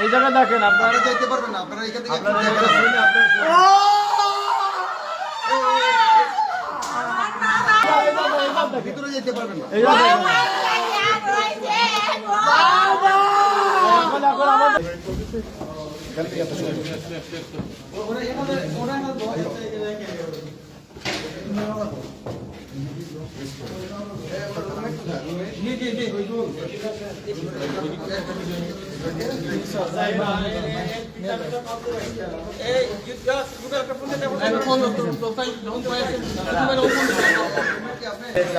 এই জায়গায় দেখেন আপনারা যেতে পারবেন না, আপনারা এখান থেকে ভিতরে যেতে পারবেন না।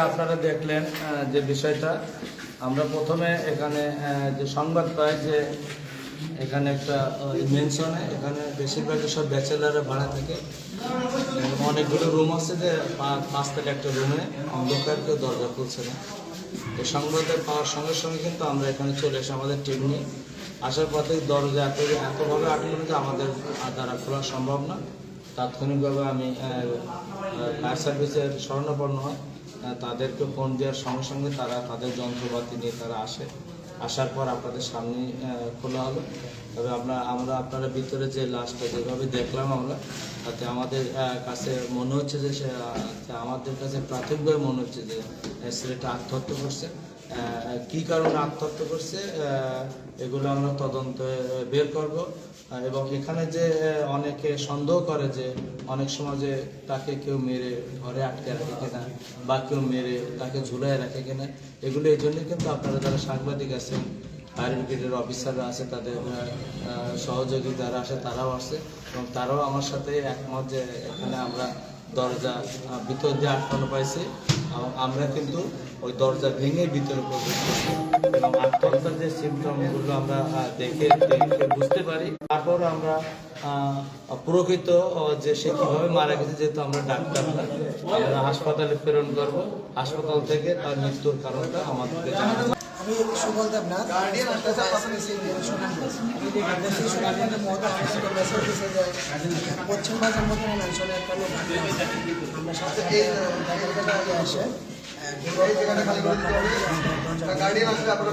আপনারা দেখলেন যে বিষয়টা, আমরা প্রথমে এখানে যে সংবাদ পাই যে এখানে একটা মেনশনে এখানে বেশিরভাগই সব ব্যাচেলাররা ভাড়া থাকে, অনেকগুলো রুম আছে যে 5 থেকে একটা রুমে অন্ধকার, কেউ দরজা খুলছে না। এই সংবাদে পাওয়ার সঙ্গে সঙ্গে কিন্তু আমরা এখানে চলে এসে আমাদের টিম নিয়ে আসার পথে দরজা এতভাবে আটকানো যে আমাদের দ্বারা খোলা সম্ভব না। তাৎক্ষণিকভাবে আমি ফায়ার সার্ভিসের শরণাপন্ন হয়, তাদেরকে ফোন দেওয়ার সঙ্গে সঙ্গে তারা তাদের যন্ত্রপাতি নিয়ে তারা আসার পর আপনাদের সামনে খোলা হলো। তবে আমরা আপনারা ভিতরে যে লাশটা যেভাবে দেখলাম আমরা, তাতে আমাদের কাছে মনে হচ্ছে যে আমাদের কাছে প্রাথমিকভাবে মনে হচ্ছে যে ছেলেটা আত্মহত্যা করছে। কী কারণে আত্মহত্যা করছে এগুলো আমরা তদন্তে বের করব। এবং এখানে যে অনেকে সন্দেহ করে যে অনেক সময় যে তাকে কেউ মেরে ঘরে আটকে রাখে কিনা বা কেউ মেরে তাকে ঝুলাই রাখে কিনা, এগুলো এই জন্যই কিন্তু আপনারা যারা সাংবাদিক আছেন, ফায়ার ব্রিগেডের অফিসাররা আছে, তাদের সহযোগী যারা আসে তারাও আসে এবং তারাও আমার সাথে একমত যে এখানে আমরা দরজা ভিতর দিয়ে আটকানো পাইছি এবং আমরা কিন্তু ওই দরজা ভেঙে ভিতরে প্রবেশ করছি এবং আত্মহত্যার যে সিমটমগুলো আমরা দেখে বুঝতে পারি। তারপর আমরা প্রকৃত যে সে কীভাবে মারা গেছে, যেহেতু আমরা ডাক্তার না, আমরা হাসপাতালে প্রেরণ করব, হাসপাতাল থেকে তার মৃত্যুর কারণটা আমাদেরকে জানাবো। আমি সুবল দেবনাথ, পশ্চিম বাজার মধ্যে অঞ্চলে একটা লোক আমরা সাথে আসে গার্ডিয়ান আসলে আপনারা